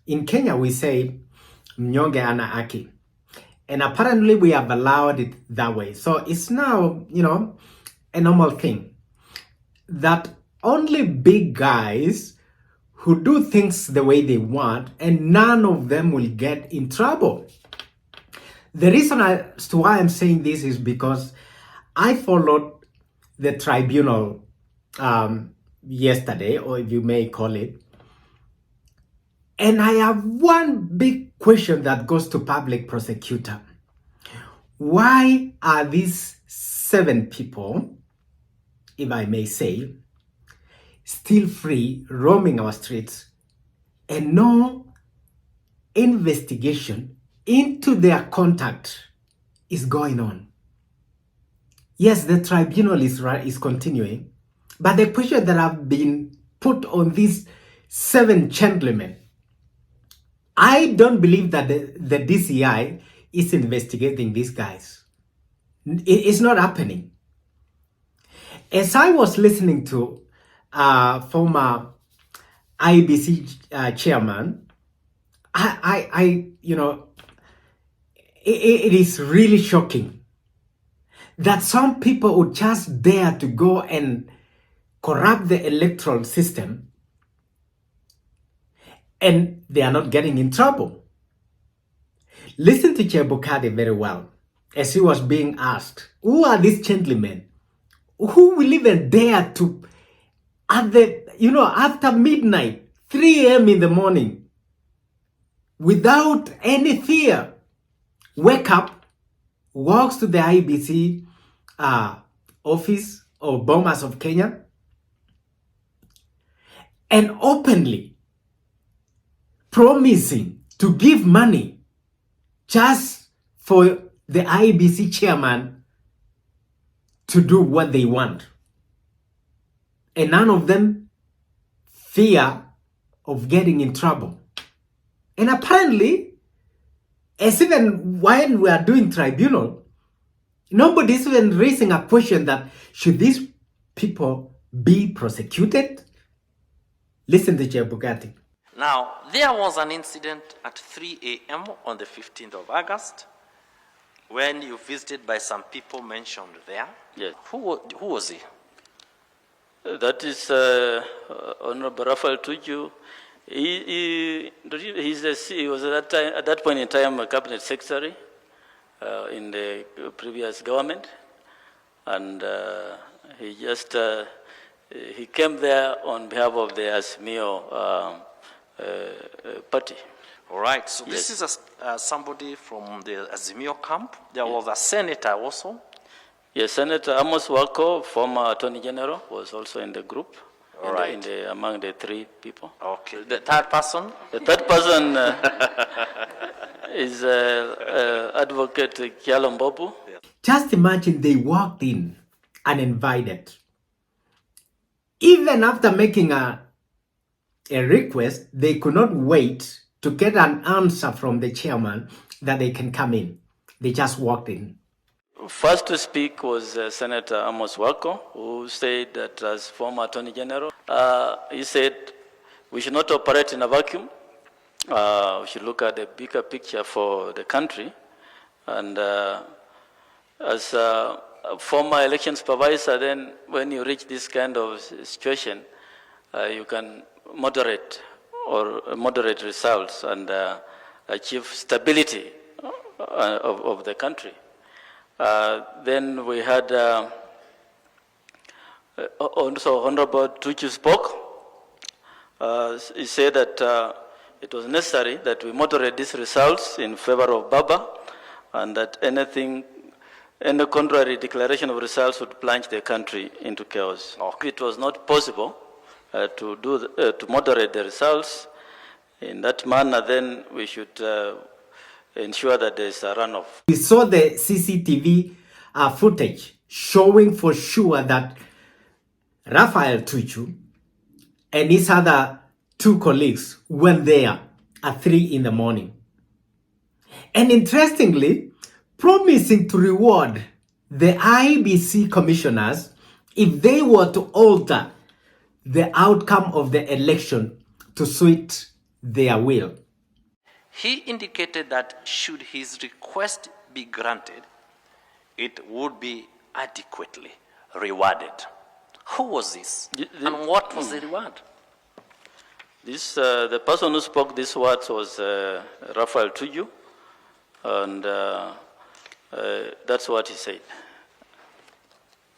In Kenya, we say mnyonge ana haki. And apparently we have allowed it that way. So it's now, a normal thing that only big guys who do things the way they want, and none of them will get in trouble. The reason as to why I'm saying this is because I followed the tribunal yesterday, or if you may call it, and I have one big question that goes to public prosecutor. Why are these 7 people, if I may say, still free, roaming our streets, and no investigation into their contact is going on? Yes, the tribunal is continuing, but the question that have been put on these 7 gentlemen, I don't believe that the DCI is investigating these guys. It's not happening. As I was listening to former IBC chairman, it is really shocking that some people would just dare to go and corrupt the electoral system, and they are not getting in trouble. Listen to Chebukati very well as he was being asked, who are these gentlemen who will even dare to, after midnight, 3 a.m. in the morning, without any fear, wake up, walks to the IBC office or Bomas of Kenya, and openly promising to give money just for the IBC chairman to do what they want. And none of them fear of getting in trouble. And apparently, as even when we are doing tribunal, nobody's even raising a question that should these people be prosecuted? Listen to Chebukati. Now, there was an incident at 3 a.m. on the 15th of August when you visited by some people mentioned there. Yes. Who was he? That is Honorable Raphael Tuju. He was at that point in time a cabinet secretary in the previous government, and he came there on behalf of the Azimio party. All right, so Yes. this is somebody from the Azimio camp. There was a senator also. Yes, Senator Amos Wako, former Attorney General, was also in the group, All right. among the 3 people. Okay, the third person? The third person is Advocate Kialo Mbobu. Just imagine they walked in uninvited. Even after making a request, they could not wait to get an answer from the chairman that they can come in. They just walked in. First to speak was Senator Amos Wako, who said that as former Attorney General, he said we should not operate in a vacuum. We should look at the bigger picture for the country. And as a former election supervisor, then when you reach this kind of situation, you can moderate results and achieve stability of the country. Then we had also Honorable Tuju spoke. He said that it was necessary that we moderate these results in favor of Baba, and that any contrary declaration of results would plunge the country into chaos. Okay. It was not possible to moderate the results in that manner, then we should ensure that there is a runoff. We saw the CCTV footage showing for sure that Raphael Tuju and his other 2 colleagues went there at 3 in the morning. And interestingly, promising to reward the IBC commissioners if they were to alter the outcome of the election to suit their will. he indicated that should his request be granted, it would be adequately rewarded. Who was this? And what was the reward? This, the person who spoke these words was Raphael Tuju, and that's what he said.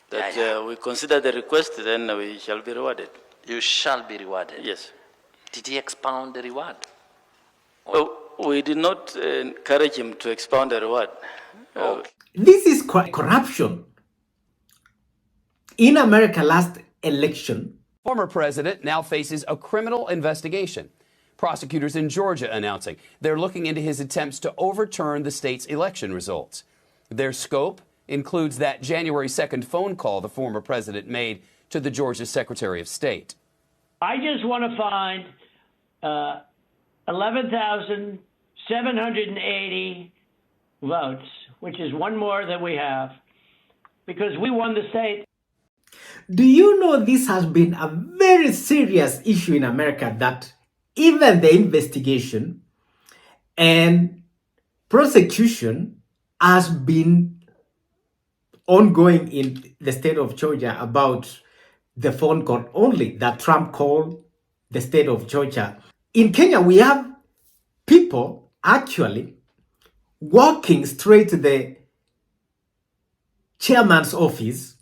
That we consider the request, then we shall be rewarded. You shall be rewarded. Yes. Did he expound the reward? We did not encourage him to expound the reward. This is corruption. In America last election, Former president now faces a criminal investigation. Prosecutors in Georgia announcing they're looking into his attempts to overturn the state's election results. Their scope includes that January 2nd phone call the former president made to the Georgia Secretary of State. I just want to find 11,780 votes, which is one more than we have, because we won the state. do you know this has been a very serious issue in America, that even the investigation and prosecution has been ongoing in the state of Georgia about the phone call only that Trump called the state of Georgia. In Kenya, we have people actually walking straight to the chairman's office,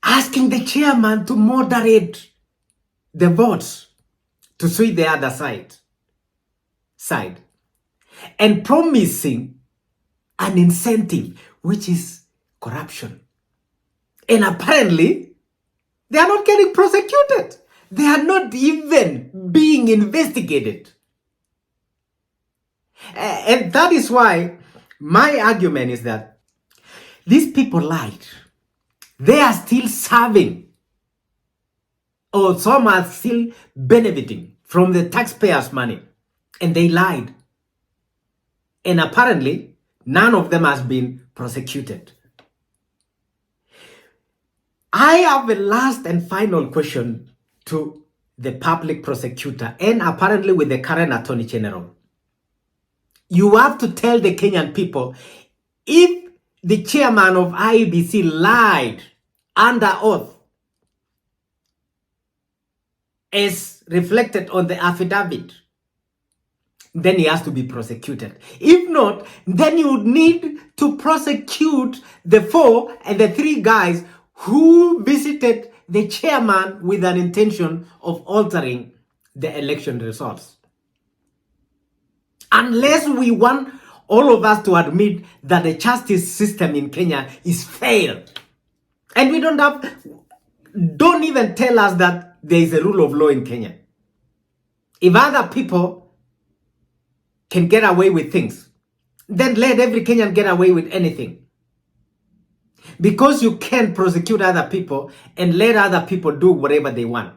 asking the chairman to moderate the votes to sway the other side, and promising an incentive, which is corruption. And apparently, they are not getting prosecuted. They are not even being investigated. And that is why my argument is that these people lied. They are still serving, or some are still benefiting from the taxpayers' money, and they lied. And apparently, none of them has been prosecuted. I have a last and final question to the public prosecutor, and apparently with the current Attorney General. You have to tell the Kenyan people, if the chairman of IEBC lied under oath, as reflected on the affidavit, then he has to be prosecuted. If not, then you would need to prosecute the 4 and the 3 guys who visited the chairman with an intention of altering the election results. Unless we want all of us to admit that the justice system in Kenya is failed. And we don't even tell us that there is a rule of law in Kenya. If other people can get away with things, then let every Kenyan get away with anything. Because you can't prosecute other people and let other people do whatever they want.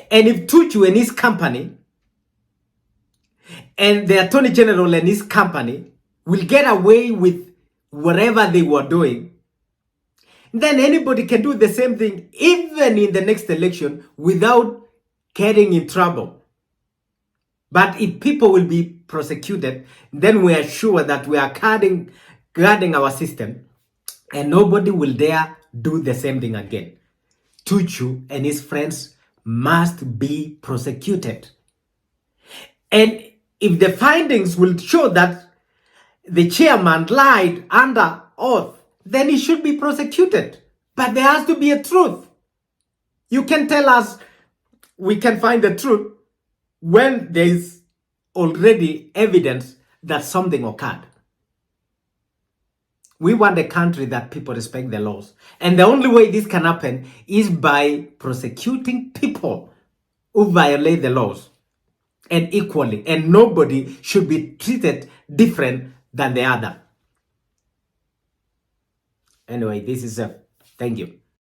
And if Tuju and his company and the Attorney General and his company will get away with whatever they were doing, then anybody can do the same thing, even in the next election, without getting in trouble. But if people will be prosecuted, then we are sure that we are guarding our system, and nobody will dare do the same thing again. Tuju and his friends must be prosecuted. And if the findings will show that the chairman lied under oath, then he should be prosecuted. But there has to be a truth. You can tell us we can find the truth when there is already evidence that something occurred. We want a country that people respect the laws. And the only way this can happen is by prosecuting people who violate the laws, and equally. And nobody should be treated different than the other. Anyway, this is thank you.